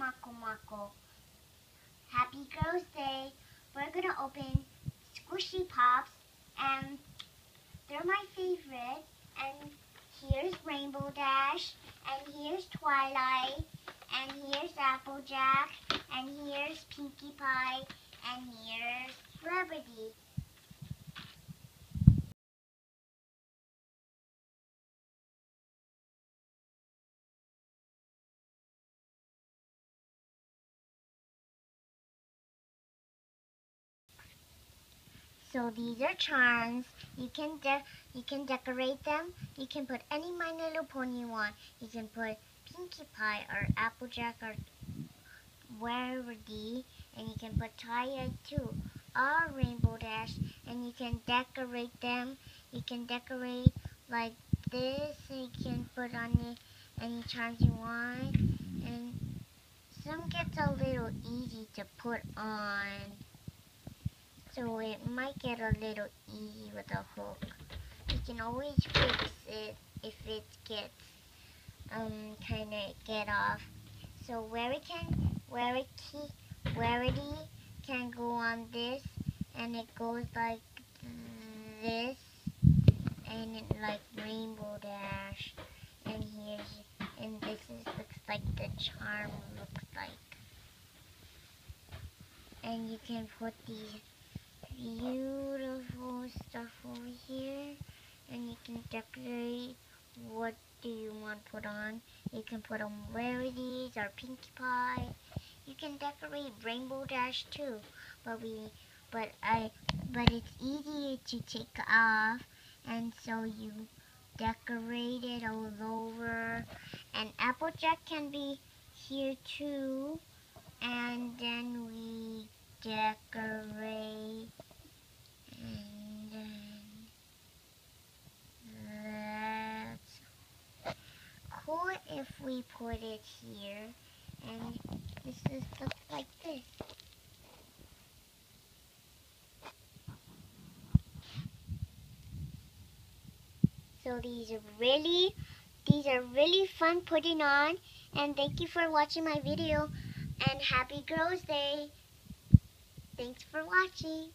Mako Mako. Happy Girls' Day. We're gonna open Squishy Pops, and they're my favorite. And here's Rainbow Dash, and here's Twilight, and here's Applejack, and here's Pinkie Pie, and here's Rarity. So these are charms. You can decorate them. You can put any My Little Pony you want. You can put Pinkie Pie or Applejack or Rarity, and you can put Twilight too, or Rainbow Dash, and you can decorate them. You can decorate like this, and you can put on it any charms you want. And some gets a little easy to put on. So it might get a little easy with a hook. You can always fix it if it gets kind of get off. So Rarity can go on this, and it goes like this, and it like Rainbow Dash, and this looks like the charm looks like. And you can put these beautiful stuff over here, and you can decorate. What do you want to put on? You can put on Rarities or Pinkie Pie. You can decorate Rainbow Dash too, but it's easier to take off, and so you decorate it all over. And Applejack can be here too, and then we decorate, and then that's cool if we put it here, and this looks like this. So these are really fun putting on, and thank you for watching my video, and Happy Girls' Day. Thanks for watching.